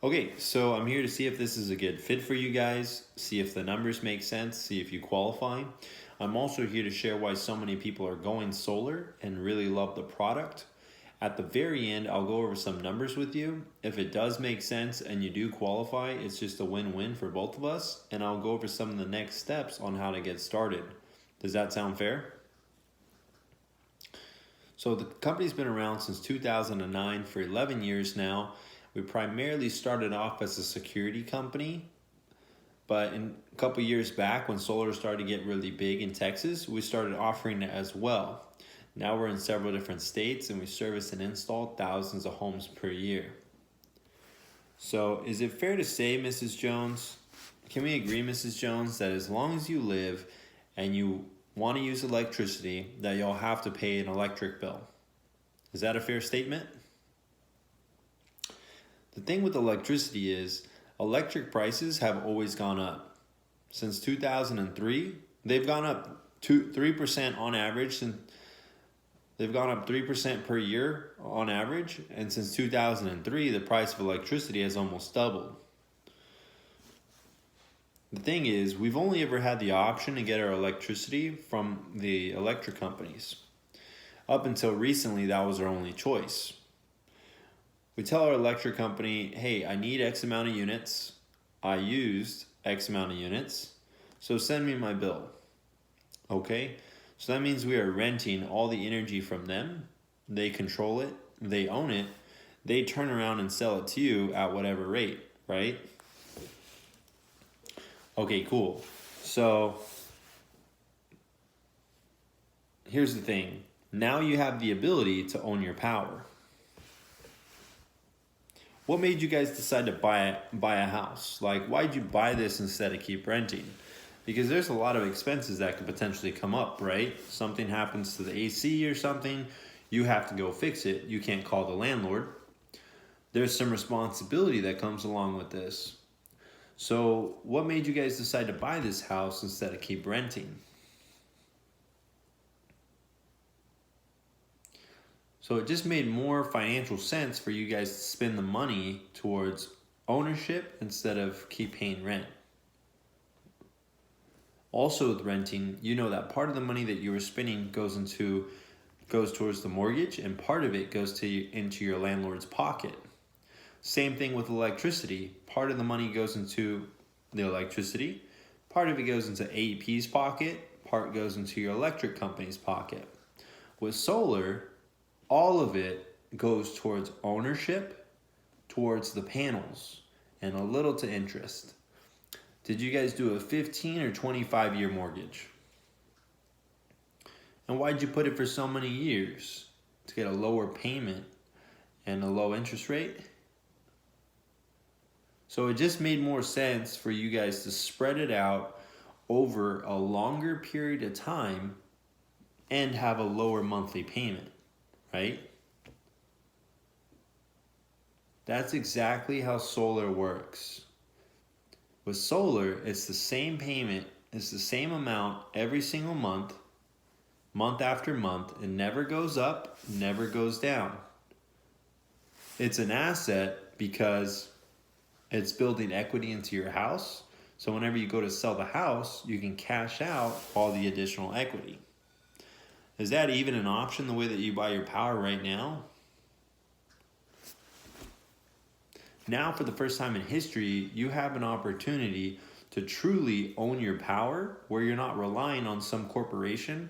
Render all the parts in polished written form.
Okay, so I'm here to see if this is a good fit for you guys, see if the numbers make sense, see if you qualify. I'm also here to share why so many people are going solar and really love the product. At the very end, I'll go over some numbers with you. If it does make sense and you do qualify, it's just a win-win for both of us, and I'll go over some of the next steps on how to get started. Does that sound fair? So the company's been around since 2009 for 11 years now. We primarily started off as a security company, but a couple years back when solar started to get really big in Texas, we started offering it as well. Now we're in several different states and we service and install thousands of homes per year. So is it fair to say, Mrs. Jones, can we agree, Mrs. Jones, that as long as you live and you want to use electricity, that you'll have to pay an electric bill? Is that a fair statement? The thing with electricity is electric prices have always gone up. Since 2003, they've gone up 3% on average, and they've gone up 3% per year on average, and since 2003, the price of electricity has almost doubled. The thing is, we've only ever had the option to get our electricity from the electric companies. Up until recently, that was our only choice. We tell our electric company, hey, I need X amount of units. I used X amount of units, so send me my bill. Okay, so that means we are renting all the energy from them. They control it, they own it, they turn around and sell it to you at whatever rate, right? Okay, cool. So here's the thing. Now you have the ability to own your power. What made you guys decide to buy a house? Like, why'd you buy this instead of keep renting? Because there's a lot of expenses that could potentially come up, right? Something happens to the AC or something, you have to go fix it. You can't call the landlord. There's some responsibility that comes along with this. So what made you guys decide to buy this house instead of keep renting? So it just made more financial sense for you guys to spend the money towards ownership instead of keep paying rent. Also with renting, you know that part of the money that you were spending goes towards the mortgage, and part of it goes into your landlord's pocket. Same thing with electricity. Part of the money goes into the electricity, part of it goes into AEP's pocket, part goes into your electric company's pocket. With solar, all of it goes towards ownership, towards the panels, and a little to interest. Did you guys do a 15 or 25 year mortgage? And why'd you put it for so many years? To get a lower payment and a low interest rate? So it just made more sense for you guys to spread it out over a longer period of time and have a lower monthly payment, right? That's exactly how solar works. With solar, it's the same payment, it's the same amount every single month, month after month. It never goes up, never goes down. It's an asset because it's building equity into your house. So whenever you go to sell the house, you can cash out all the additional equity. Is that even an option the way that you buy your power right now? Now, for the first time in history, you have an opportunity to truly own your power where you're not relying on some corporation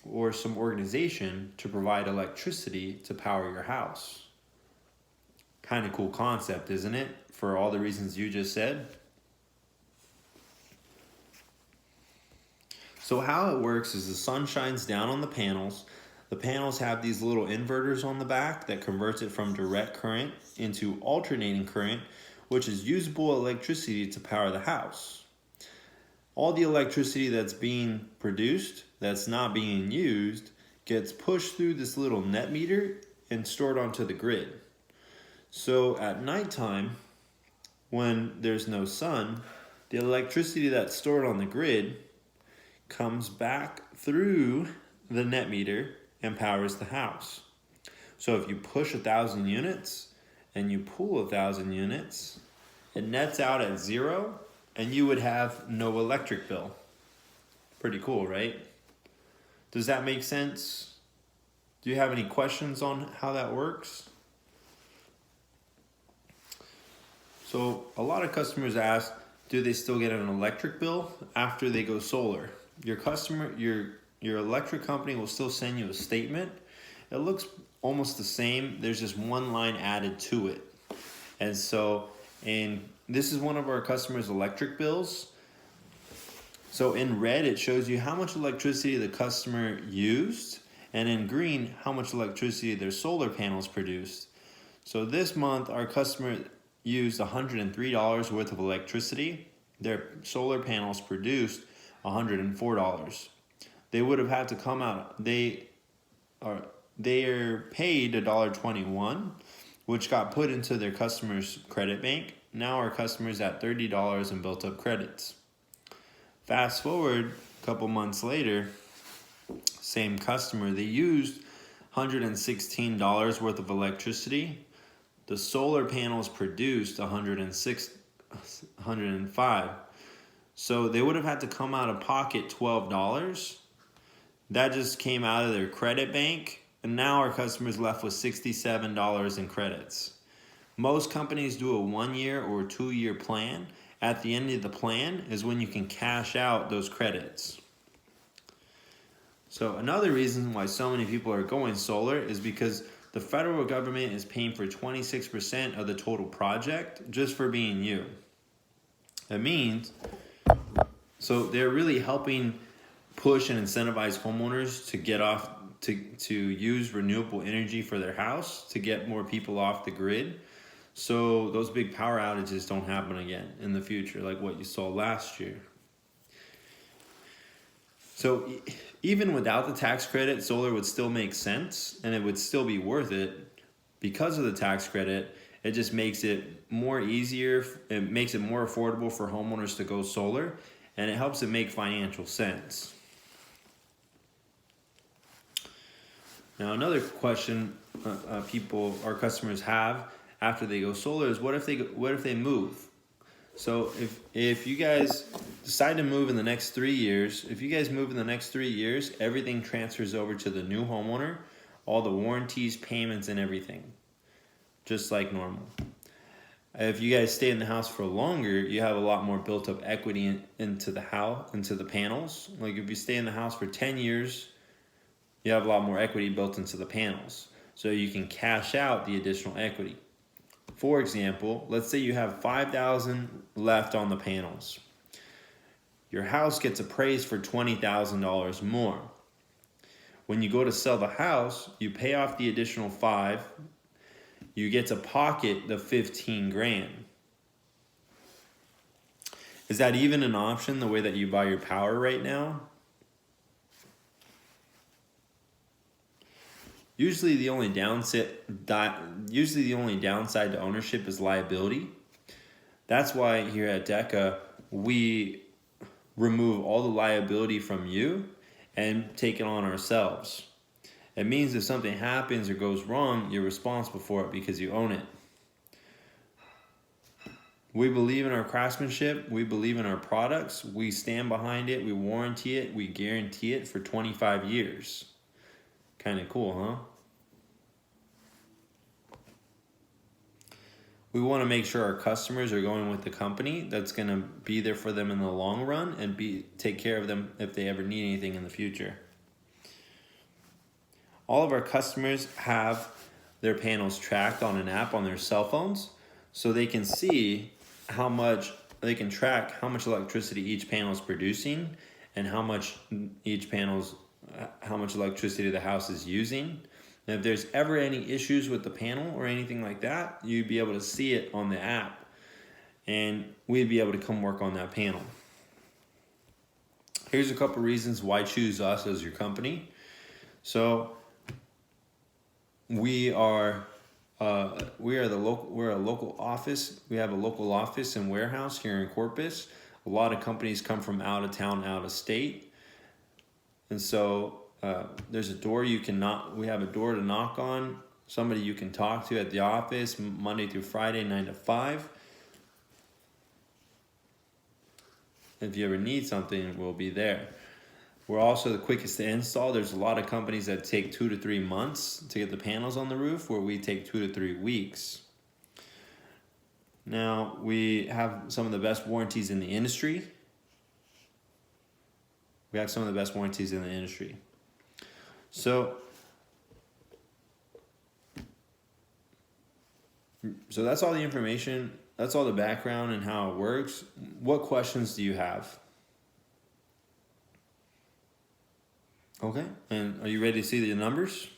or some organization to provide electricity to power your house. Kind of cool concept, isn't it? For all the reasons you just said. So how it works is the sun shines down on the panels. The panels have these little inverters on the back that converts it from direct current into alternating current, which is usable electricity to power the house. All the electricity that's being produced, that's not being used, gets pushed through this little net meter and stored onto the grid. So at nighttime, when there's no sun, the electricity that's stored on the grid comes back through the net meter and powers the house. So if you push 1,000 units and you pull 1,000 units, It nets out at 0, and you would have no electric bill. Pretty cool, right? Does that make sense? Do you have any questions on how that works? So a lot of customers ask, do they still get an electric bill after they go solar? Your electric company will still send you a statement. It looks almost the same. There's just one line added to it. And this is one of our customers' electric bills. So in red, it shows you how much electricity the customer used, and in green, how much electricity their solar panels produced. So this month, our customer used $103 worth of electricity. Their solar panels produced $104. They would have had to come out. They are paid $1.21, which got put into their customer's credit bank. Now our customer's at $30 in built up credits. Fast forward a couple months later, same customer, they used $116 worth of electricity. The solar panels produced $105. So they would have had to come out of pocket $12. That just came out of their credit bank, and now our customer's left with $67 in credits. Most companies do a 1-year or 2-year plan. At the end of the plan is when you can cash out those credits. So another reason why so many people are going solar is because the federal government is paying for 26% of the total project just for being you. That means, so they're really helping push and incentivize homeowners to get off, to use renewable energy for their house, to get more people off the grid. So those big power outages don't happen again in the future, like what you saw last year. So even without the tax credit, solar would still make sense and it would still be worth it. Because of the tax credit, it just makes it more easier. It makes it more affordable for homeowners to go solar, and it helps it make financial sense. Now, another question our customers have after they go solar is, what if they move? So if you guys decide to move in the next 3 years, everything transfers over to the new homeowner, all the warranties, payments, and everything, just like normal. If you guys stay in the house for longer, you have a lot more built up equity into the house, into the panels. Like if you stay in the house for 10 years, you have a lot more equity built into the panels. So you can cash out the additional equity. For example, let's say you have $5,000 left on the panels. Your house gets appraised for $20,000 more. When you go to sell the house, you pay off the additional $5,000. You get to pocket the $15,000. Is that even an option the way that you buy your power right now? Usually the only downside to ownership is liability. That's why here at DECA, we remove all the liability from you and take it on ourselves. It means if something happens or goes wrong, you're responsible for it because you own it. We believe in our craftsmanship. We believe in our products. We stand behind it. We warranty it. We guarantee it for 25 years. Kind of cool, huh? We want to make sure our customers are going with the company that's going to be there for them in the long run and take care of them if they ever need anything in the future. All of our customers have their panels tracked on an app on their cell phones, so they can see they can track how much electricity each panel is producing and how much electricity the house is using. And if there's ever any issues with the panel or anything like that, you'd be able to see it on the app, and we'd be able to come work on that panel. Here's a couple reasons why choose us as your company. So we're a local office. We have a local office and warehouse here in Corpus. A lot of companies come from out of town, out of state, and so there's a door you can knock. We have a door to knock on. Somebody you can talk to at the office Monday through Friday, 9 to 5. If you ever need something, we'll be there. We're also the quickest to install. There's a lot of companies that take 2 to 3 months to get the panels on the roof, where we take 2 to 3 weeks. Now, we have some of the best warranties in the industry. So that's all the information. That's all the background and how it works. What questions do you have? Okay, and are you ready to see the numbers?